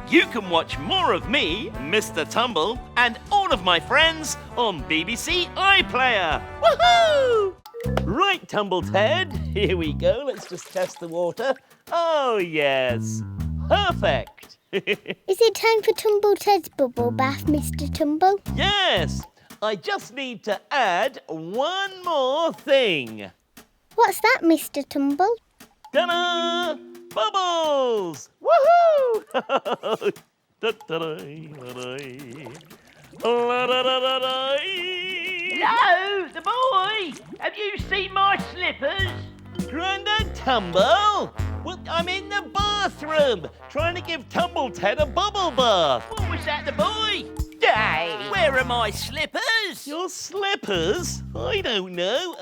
You can watch more of me, Mr Tumble, and all of my friends on BBC iPlayer. Woohoo! Right, Tumble Ted, here we go. Let's just test the water. Oh, yes. Perfect. Is it time for Tumble Ted's bubble bath, Mr Tumble? Yes. I just need to add one more thing. What's that, Mr Tumble? Ta-da! Bubbles! Woohoo! Hello, the boy! Have you seen my slippers? Grandad Tumble? Well, I'm in the bathroom trying to give Tumble Ted a bubble bath. What was that, the boy? Hey, where are my slippers? Your slippers? I don't know.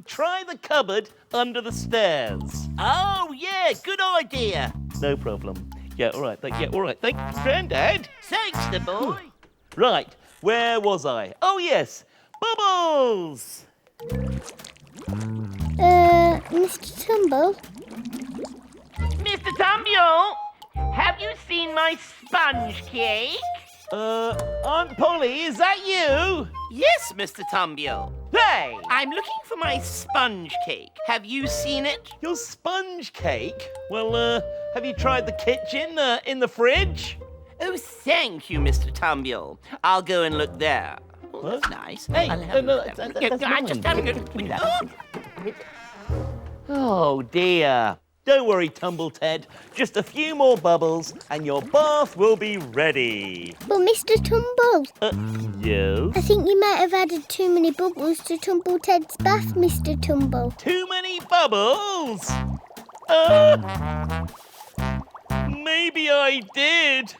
Try the cupboard under the stairs. Oh, yeah, good idea. No problem. Yeah, all right. Thank you, Grandad. Thanks, the boy. Right, where was I? Oh, yes, bubbles. Mr Tumble? Mr Tumble, have you seen my sponge cake? Aunt Polly, is that you? Yes, Mr Tumble. Hey! I'm looking for my sponge cake. Have you seen it? Your sponge cake? Well, have you tried the kitchen, in the fridge? Oh, thank you, Mr Tumble. I'll go and look there. Oh, that's nice. Hey, I'll have a no, look there. that's I'm mine. just having a... Oh, dear. Don't worry, Tumble Ted. Just a few more bubbles and your bath will be ready. But Mr Tumble, Yes? I think you might have added too many bubbles to Tumble Ted's bath, Mr Tumble. Too many bubbles? Maybe I did.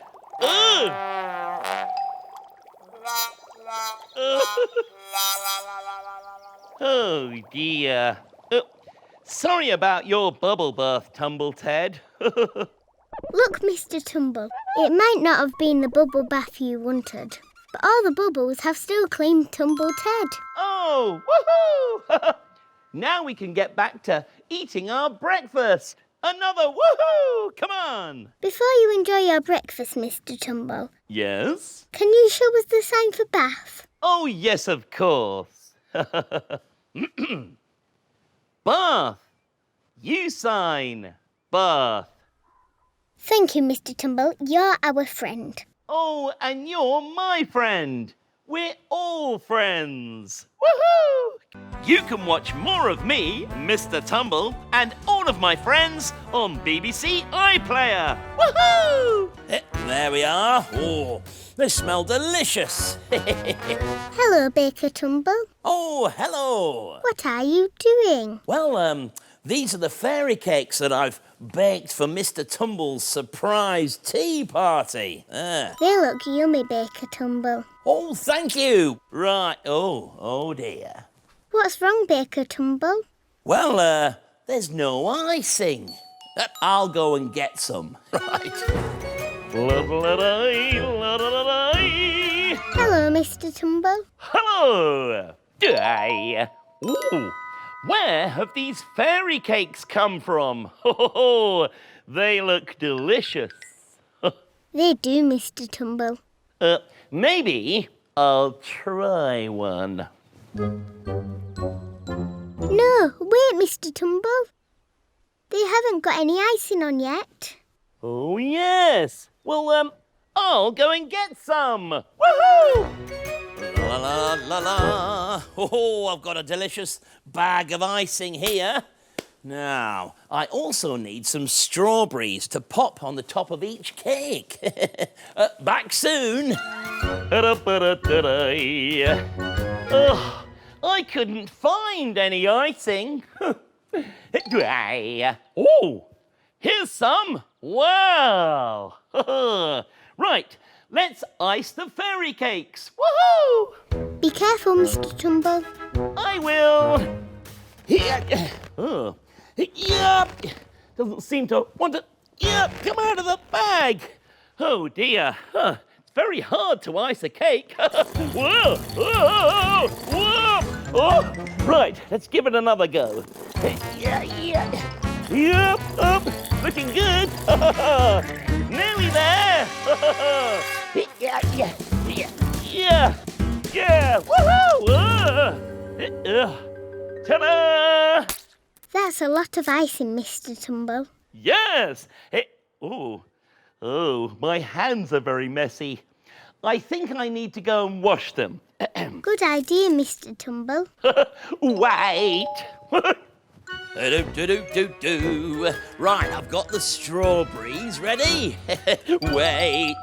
Oh, dear. Sorry about your bubble bath, Tumble Ted. Look, Mr Tumble, it might not have been the bubble bath you wanted, but all the bubbles have still claimed Tumble Ted. Oh, woohoo! Now we can get back to eating our breakfast. Another woohoo! Come on. Before you enjoy your breakfast, Mr Tumble, Yes? can you show us the sign for bath? Oh, yes, of course. Bath. You sign. Bath. Thank you, Mr Tumble. You're our friend. Oh, and you're my friend. We're all friends. Woohoo! You can watch more of me, Mr Tumble, and all of my friends on BBC iPlayer. Woohoo! There we are. Oh, they smell delicious. Hello, Baker Tumble. Oh, hello. What are you doing? Well, these are the fairy cakes that I've baked for Mr. Tumble's surprise tea party. They look yummy, Baker Tumble. Oh, thank you. Right. Oh dear. What's wrong, Baker Tumble? Well, there's no icing. I'll go and get some. Right. Hello, Mr Tumble. Hello. Hey. Ooh. Where have these fairy cakes come from? Oh, they look delicious. They do, Mr Tumble. Maybe I'll try one. No, wait, Mr Tumble. They haven't got any icing on yet. Oh, yes. Well, I'll go and get some. Woohoo! La la la la. Oh, I've got a delicious bag of icing here. Now, I also need some strawberries to pop on the top of each cake. Back soon. Oh, I couldn't find any icing. Oh, here's some. Wow. Right, let's ice the fairy cakes. Woohoo! Be careful, Mr Tumble. I will. Oh. Yep. Doesn't seem to want to come out of the bag. Oh dear. It's very hard to ice a cake. Whoa. Whoa. Whoa. Oh. Right, let's give it another go. Yep. Looking good. Nearly there. Yeah! Woohoo! Ta-da! That's a lot of icing, Mr Tumble. Yes! Oh, my hands are very messy. I think I need to go and wash them. Good idea, Mr Tumble. Wait! Do. Right, I've got the strawberries ready. Wait.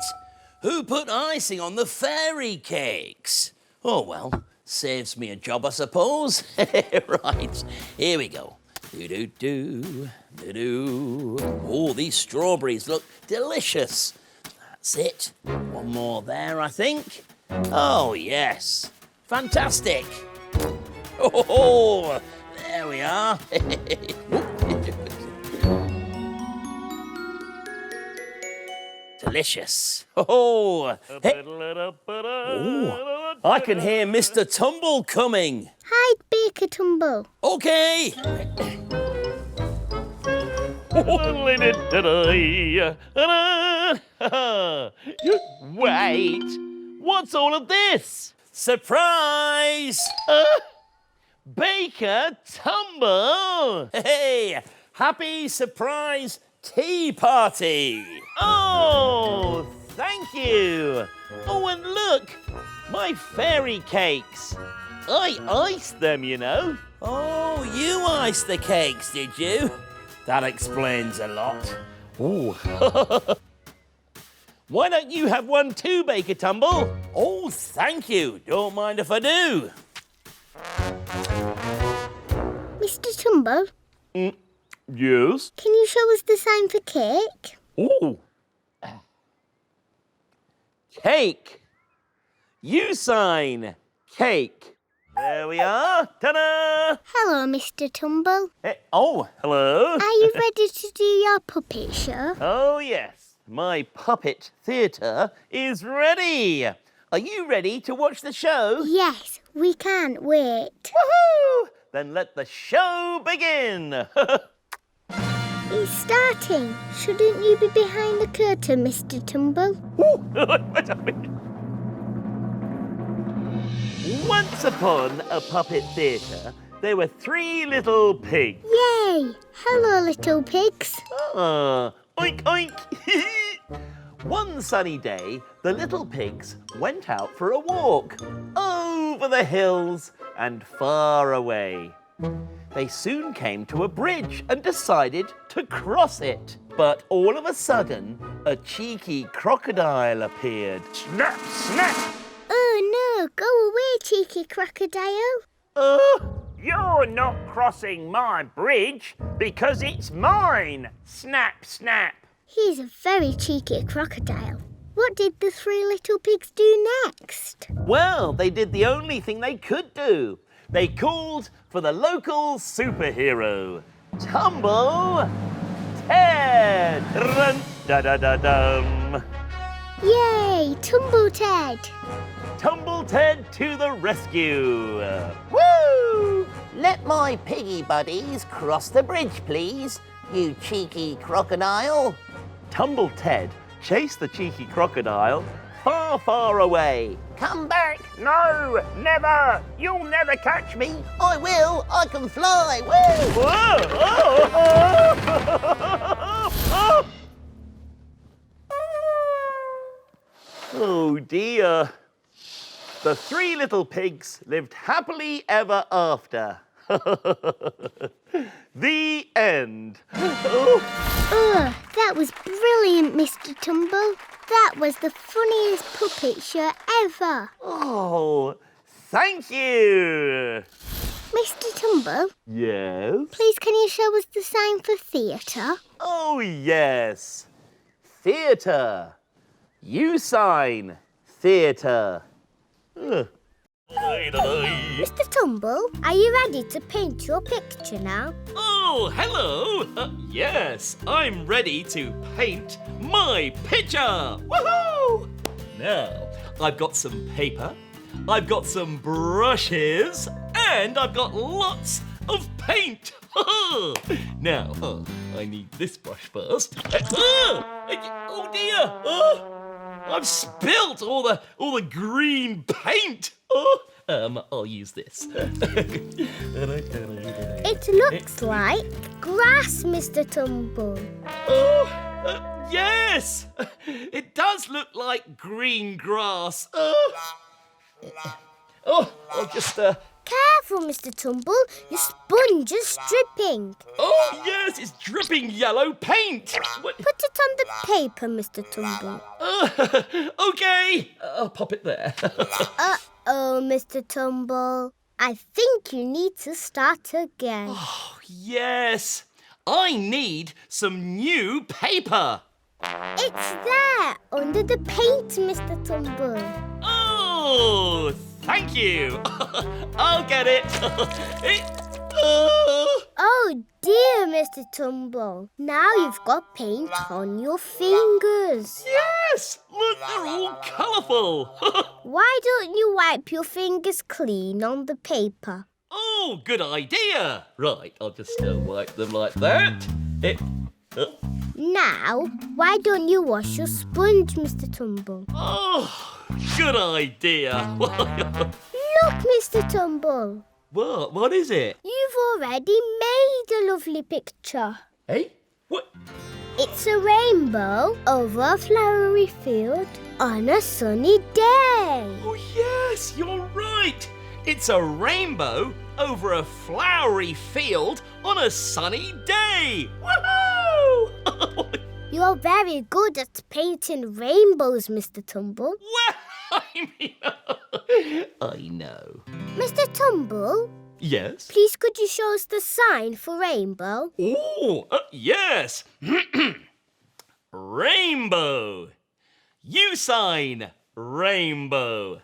Who put icing on the fairy cakes? Oh, well, saves me a job, I suppose. Right, here we go. Do. Oh, these strawberries look delicious. That's it. One more there, I think. Oh, yes. Fantastic. Oh, there we are. Delicious. Oh, hey. Oh, I can hear Mr. Tumble coming. Hide, Baker Tumble. Okay. Wait! What's all of this? Surprise! Baker Tumble! Hey, happy surprise tea party. Oh, thank you. Oh, and look, my fairy cakes. I iced them, you know. Oh, you iced the cakes, did you? That explains a lot. Ooh. Why don't you have one too, Baker Tumble? Oh, thank you. Don't mind if I do. Mr Tumble, Yes? can you show us the sign for cake? Ooh. Cake. You sign. Cake. There we are. Ta-da! Hello, Mr Tumble. Oh, hello. Are you ready to do your puppet show? Oh, yes. My puppet theatre is ready. Are you ready to watch the show? Yes, we can't wait. Woohoo! Then let the show begin. It's starting. Shouldn't you be behind the curtain, Mr Tumble? Once upon a puppet theatre, there were 3 little pigs. Yay! Hello, little pigs. Ah, oink, oink. One sunny day, the little pigs went out for a walk over the hills and far away. They soon came to a bridge and decided to cross it. But all of a sudden, a cheeky crocodile appeared. Snap, snap! Oh no, go away, cheeky crocodile. You're not crossing my bridge because it's mine. Snap, snap. He's a very cheeky crocodile. What did the 3 little pigs do next? Well, they did the only thing they could do. They called for the local superhero, Tumble Ted. Dun-da-da-da-dum. Yay, Tumble Ted. Tumble Ted to the rescue. Woo! Let my piggy buddies cross the bridge, please, you cheeky crocodile. Tumble Ted chased the cheeky crocodile far, far away. Come back. No, never. You'll never catch me. I will. I can fly. Woo! Oh dear. The 3 little pigs lived happily ever after. The end. Oh, that was brilliant, Mr Tumble. That was the funniest puppet show ever. Oh, thank you. Mr Tumble, Yes? please can you show us the sign for theatre? Oh, yes. Theatre. You sign. Theatre. Mr Tumble, are you ready to paint your picture now? Oh, hello. Yes, I'm ready to paint my picture. Woohoo! Now, I've got some paper, I've got some brushes, and I've got lots of paint. Now, I need this brush first. Oh dear! I've spilt all the green paint. Oh, I'll use this. It looks like grass, Mr Tumble. Oh, yes! It does look like green grass. I'll just... Careful, Mr Tumble. Your sponge is dripping. Oh, yes, it's dripping yellow paint. What? Put it on the paper, Mr Tumble. OK, I'll pop it there. Uh-oh, Mr Tumble. I think you need to start again. Oh, yes. I need some new paper. It's there, under the paint, Mr Tumble. Oh, thank you. I'll get it. Oh dear, Mr Tumble. Now you've got paint on your fingers. Yes, look, they're all colourful. Why don't you wipe your fingers clean on the paper? Oh, good idea. Right, I'll just wipe them like that. Now, why don't you wash your sponge, Mr Tumble? Oh, good idea. Look, Mr Tumble. What is it? You've already made a lovely picture. Hey? What? It's a rainbow over a flowery field on a sunny day. Oh, yes, you're right. It's a rainbow over a flowery field on a sunny day. Woohoo! You're very good at painting rainbows, Mr Tumble. Well, I know. Mr Tumble, Yes? please could you show us the sign for rainbow? Oh, yes. Rainbow. You sign rainbow.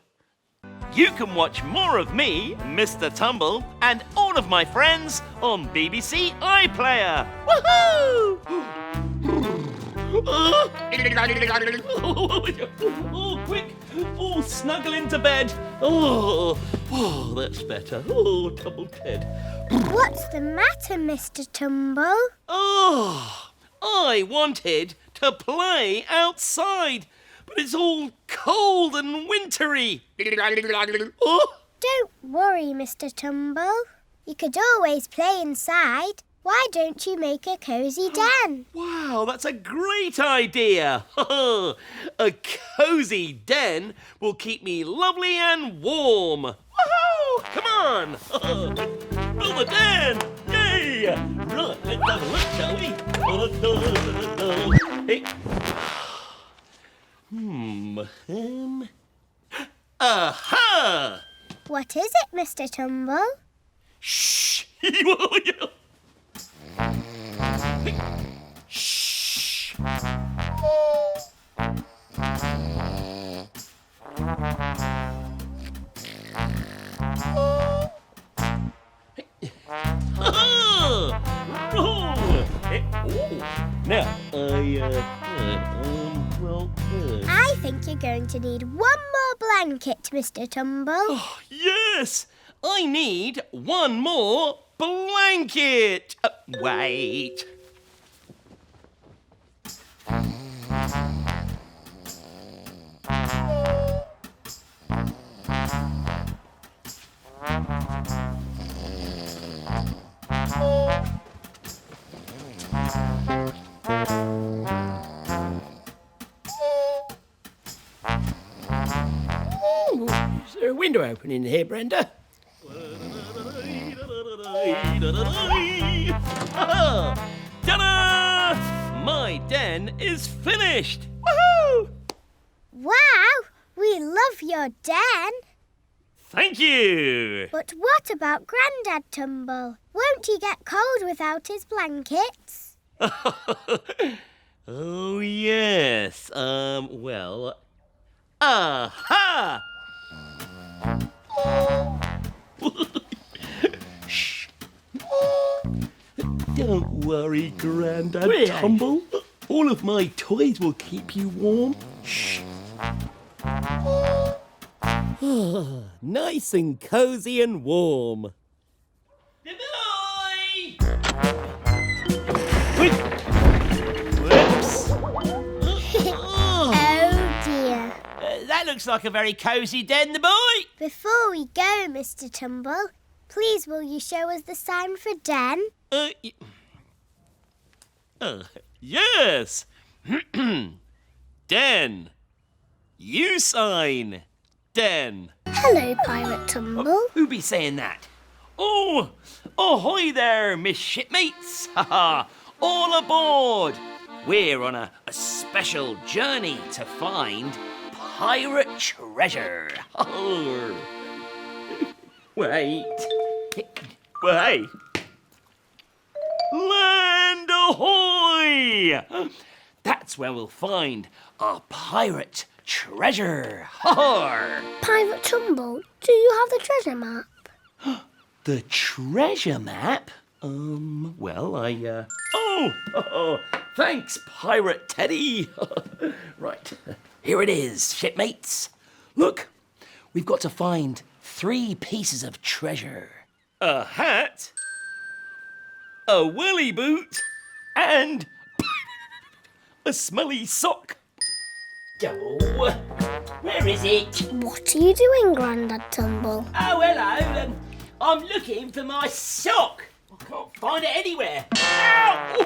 You can watch more of me, Mr Tumble, and all of my friends on BBC iPlayer. Woohoo! Oh, quick! Oh, snuggle into bed. Oh, that's better. Oh, Tumble Ted. What's the matter, Mr Tumble? Oh, I wanted to play outside, but it's all cold and wintry. Oh, Don't worry, Mr Tumble. You could always play inside. Why don't you make a cosy den? wow, that's a great idea. A cosy den will keep me lovely and warm. Woohoo! Come on! Build a den! Yay! Right, let's have a look, shall we? Aha! What is it, Mr Tumble? Shh! Shh! Now, I think you're going to need one more blanket, Mr Tumble. Oh, yes! I need one more blanket. Wait. Is there a window open in here, Brenda? Ta-da! My den is finished. Woohoo! Wow, we love your den. Thank you. But what about Grandad Tumble? Won't he get cold without his blankets? Oh, yes. Well... Aha! Shh. Don't worry, Grandad Really? Tumble. All of my toys will keep you warm. Shh. Nice and cosy and warm. Goodbye! Whoops! Oh dear. that looks like a very cosy den, the boy. Before we go, Mr Tumble, please will you show us the sign for den? Yes. Den. You sign. Den. Hello, Pirate Tumble. Who be saying that? Oh, ahoy there, Miss Shipmates. All aboard. We're on a special journey to find pirate treasure. Wait. Wait. Land ahoy! That's where we'll find our pirate treasure. Pirate Tumble, do you have the treasure map? The treasure map? Well, Oh, thanks, Pirate Teddy. Right, here it is, shipmates. Look, we've got to find 3 pieces of treasure. A hat, a willy boot, and a smelly sock. Oh, where is it? What are you doing, Grandad Tumble? Oh, hello. I'm looking for my sock. I can't find it anywhere. Ow!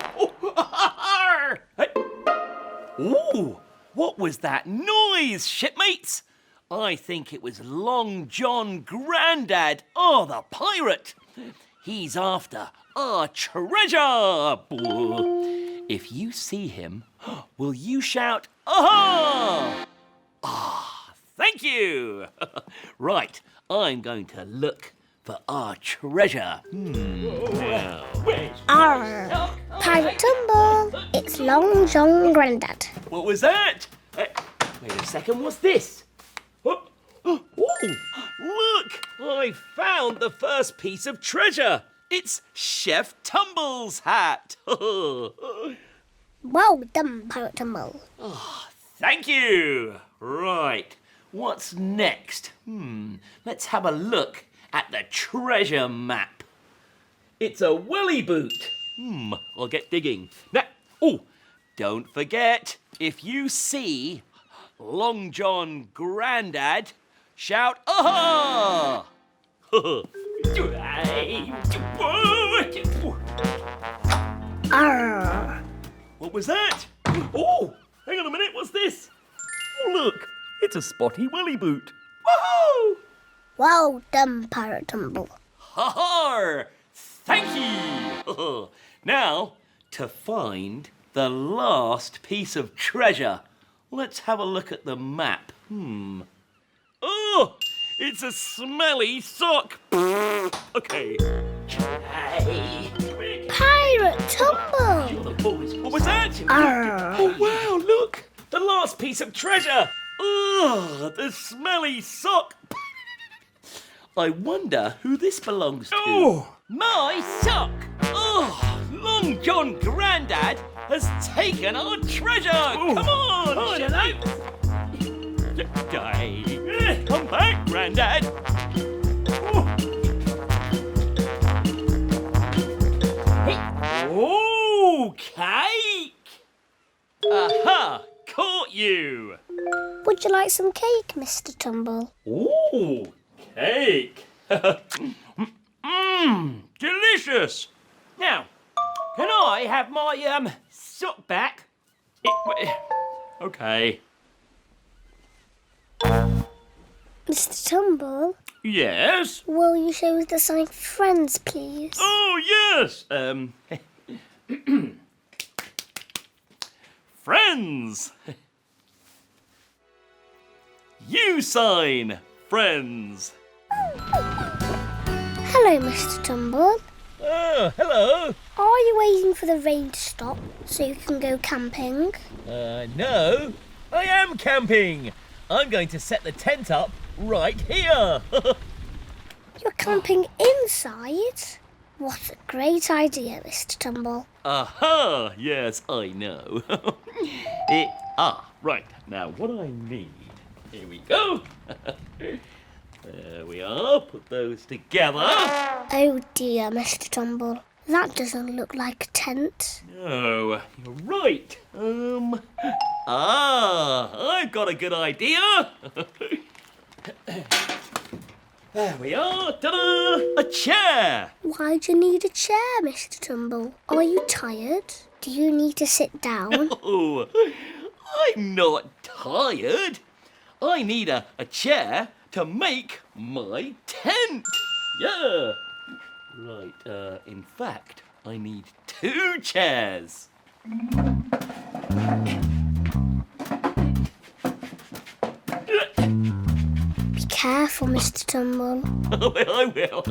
Ooh, what was that noise, shipmates? I think it was Long John Grandad, the pirate. He's after our treasure. If you see him, will you shout, aha? Thank you. Right, I'm going to look for our treasure. Arr! Pirate Tumble, it's Long John Grandad. What was that? Wait a second, what's this? Oh, look! I found the first piece of treasure. It's Chef Tumble's hat. Well done, Pirate Tumble. Thank you. Right, what's next? Let's have a look at the treasure map. It's a willy boot. I'll get digging. Now, don't forget, if you see Long John Grandad, shout, aha! Arr! What was that? Oh, hang on a minute, what's this? Oh, look, it's a spotty willy boot. Woohoo! Well done, Pirate Tumble. Ha-ha! Thank you! Now, to find the last piece of treasure, let's have a look at the map. Oh, it's a smelly sock. Okay. Pirate Tumble! What was that? Arr! Oh, wow, look! The last piece of treasure! Ugh, the smelly sock! I wonder who this belongs to. Oh, my sock! Oh, Long John Grandad has taken our treasure! Come on! Come back, Grandad! Oh, cake! Aha! Caught you! Would you like some cake, Mr Tumble? Ooh, cake! Delicious! Now, can I have my sock back? Okay. Mr Tumble, Yes? will you show us the sign for friends, please? Oh, yes! Friends! You sign, friends! Hello, Mr Tumble. Oh, hello! Are you waiting for the rain to stop so you can go camping? No, I am camping! I'm going to set the tent up right here! You're camping inside? What a great idea, Mr Tumble. Aha! Yes, I know. Right. Now, what I need... Here we go. There we are. Put those together. Oh dear, Mr Tumble. That doesn't look like a tent. No, you're right. I've got a good idea. There we are. Ta-da! A chair. Why do you need a chair, Mr Tumble? Are you tired? Do you need to sit down? Oh, I'm not tired. I need a chair to make my tent. Yeah. Right, in fact, I need 2 chairs. Be careful, Mr Tumble. I will.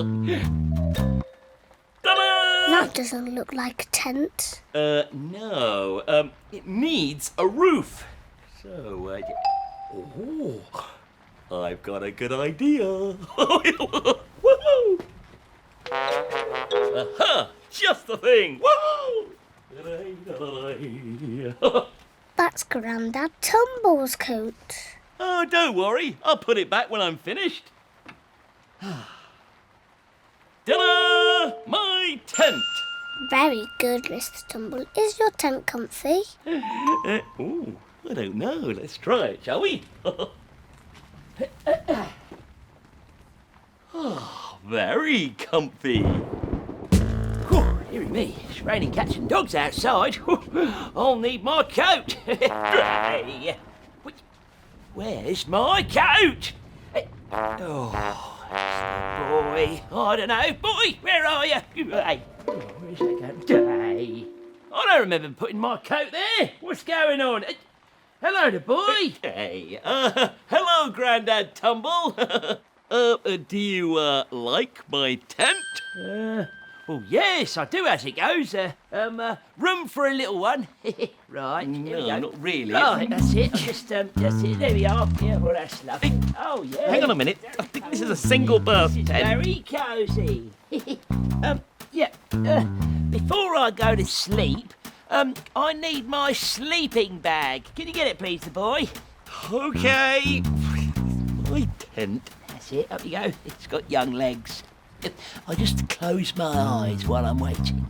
Ta-da! That doesn't look like a tent. No. It needs a roof. So, oh, I've got a good idea. Woohoo! Aha! Just the thing. Woohoo! That's Grandad Tumble's coat. Oh, don't worry. I'll put it back when I'm finished. Ta-da! My tent. Very good, Mr Tumble. Is your tent comfy? Oh, I don't know. Let's try it, shall we? Oh, very comfy. Dear me, it's raining cats and dogs outside. I'll need my coat. Where's my coat? Oh, boy. I don't know. Boy, where are you? Hey, where's that coat? Hey, I don't remember putting my coat there. What's going on? Hello, the boy. Hey, hello, Grandad Tumble. Do you, like my tent? Oh, yes, I do as it goes. Room for a little one. Right, here we No, go. not really. Right, that's it. Just, that's it. There we are. Yeah, well, that's lovely. Oh, yeah. Hang on a minute. I think this is a single berth This is tent. very cosy. Yeah. Before I go to sleep, I need my sleeping bag. Can you get it, please, the boy? Okay. My tent. That's it. Up you go. It's got young legs. I just close my eyes while I'm waiting.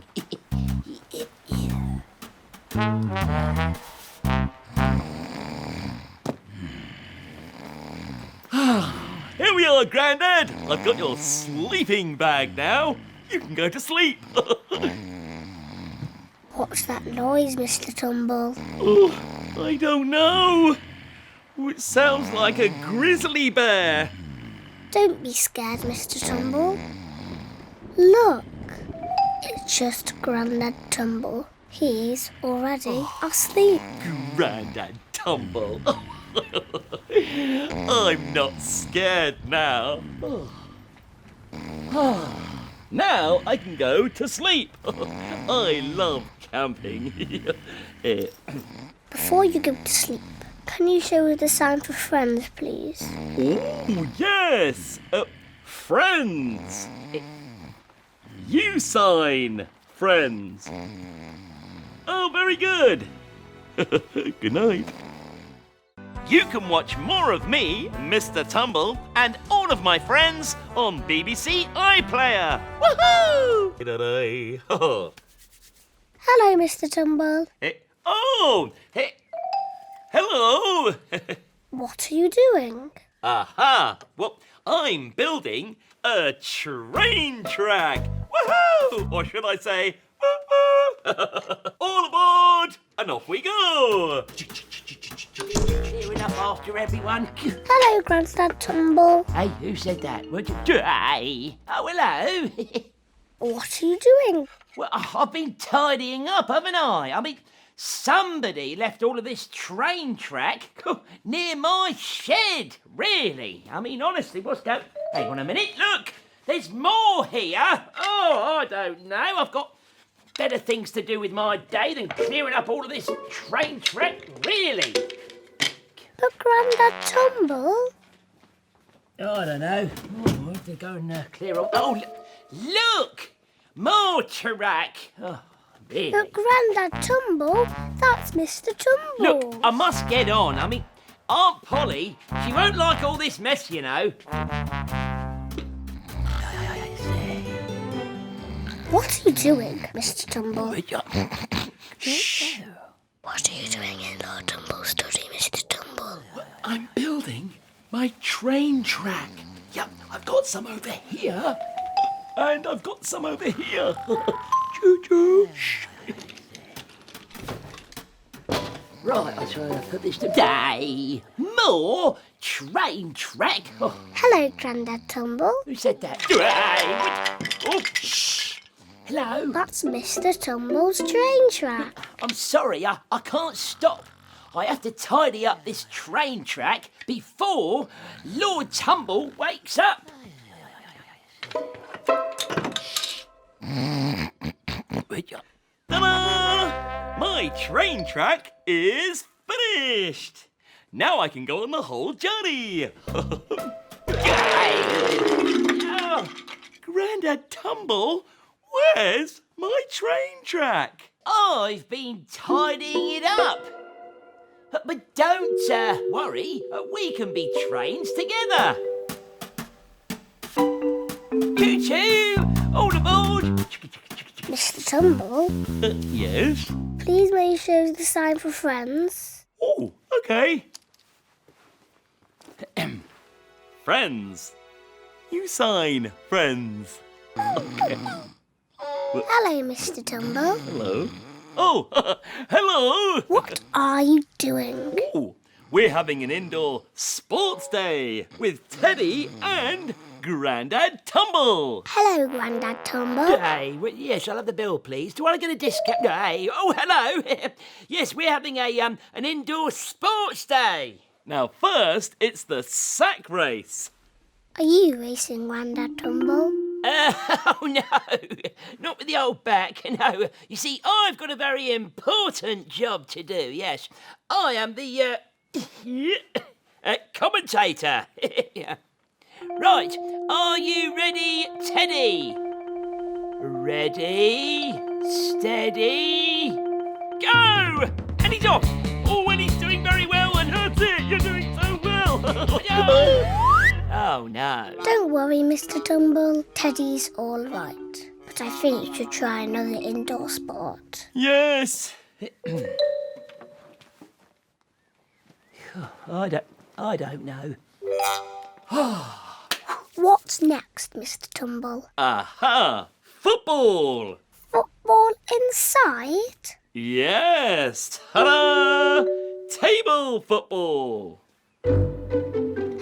Here we are, Grandad. I've got your sleeping bag now. You can go to sleep. What's that noise, Mr Tumble? Oh, I don't know. Oh, it sounds like a grizzly bear. Don't be scared, Mr Tumble. Look, it's just Grandad Tumble. He's already asleep. Grandad Tumble. I'm not scared now. Now I can go to sleep. I love camping. Before you go to sleep, can you show me the sign for friends, please? Oh, yes. Friends. You sign, friends. Oh, very good. Good night. You can watch more of me, Mr Tumble, and all of my friends on BBC iPlayer. Woohoo! Hello, Mr Tumble. Hey, hello. What are you doing? Aha! Well, I'm building a train track. Woohoo! Or should I say, woo-hoo! All aboard, and off we go. Clear enough after everyone. Hello, Grandad Tumble. Hey, who said that? Hey. Oh, hello. What are you doing? Well, I've been tidying up, haven't I? I mean, somebody left all of this train track near my shed, really. I mean, honestly, what's going... Hang on a minute, look, there's more here. Oh, I don't know. I've got better things to do with my day than clearing up all of this train track, really. But Grandad Tumble? Oh, I don't know. Oh, I have to go and clear all... Oh, look! More track. Oh, really? But Grandad Tumble, that's Mr Tumble. Look, I must get on. I mean, Aunt Polly, she won't like all this mess, you know. What are you doing, Mr Tumble? Shh. What are you doing in Lord Tumble's study, Mr Tumble? I'm building my train track. Yep, I've got some over here. And I've got some over here. Choo-choo. Right, I'll try to put this today. More train track. Oh, Hello, Grandad Tumble. who said that? Hey, oh, shh. Hello. That's Mr Tumble's train track. I'm sorry, I can't stop. I have to tidy up this train track before Lord Tumble wakes up. Ta-da! My train track is finished. Now I can go on the whole journey. Oh, Grandad Tumble, where's my train track? I've been tidying it up. But don't worry, we can be trains together. Choo-choo! All aboard! Mr Tumble, Yes? please may you show the sign for friends? Oh, okay. Friends. You sign, friends. Hello, Mr Tumble. Hello. Oh, hello. What are you doing? Oh, we're having an indoor sports day with Teddy and Grandad Tumble. Hello, Grandad Tumble. Hey, yes, I'll have the bill, please. Do I get a discount? Hey, oh, hello. Yes, we're having an indoor sports day. Now, first, it's the sack race. Are you racing, Grandad Tumble? Oh, no, not with the old back, no. You see, I've got a very important job to do, yes. I am the, commentator. Yeah. Right, are you ready, Teddy? Ready, steady, go! And he's off. Oh, and he's doing very well, and that's it, you're doing so well. Oh, no. Don't worry, Mr Tumble. Teddy's all right. But I think you should try another indoor sport. Yes. I don't know. What's next, Mr Tumble? Aha! Football. Football inside? Yes. Ta-da! Table football.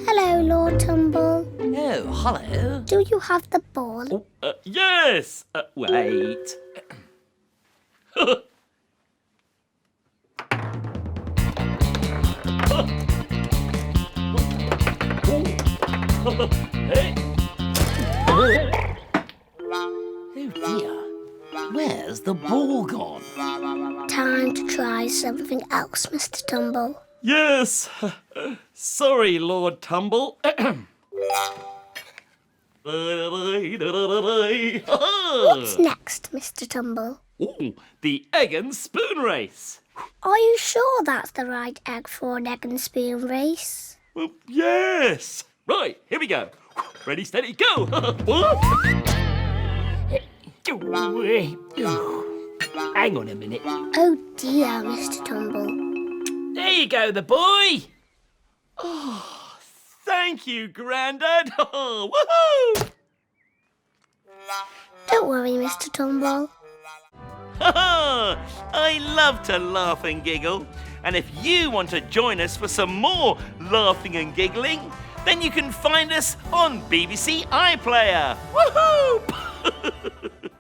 Hello, Lord Tumble. Oh, hello. Do you have the ball? Oh, yes. Wait. Hey. Oh dear. Where's the ball gone? Time to try something else, Mr Tumble. Yes. Sorry, Lord Tumble. What's next, Mr Tumble? Ooh, the egg and spoon race. Are you sure that's the right egg for an egg and spoon race? Well, yes. Right, here we go. Ready, steady, go. Hang on a minute. Oh dear, Mr Tumble. There you go, the boy. Thank you, Grandad. Woohoo! Don't worry, Mr Tumble. I love to laugh and giggle. And if you want to join us for some more laughing and giggling, then you can find us on BBC iPlayer. Woohoo!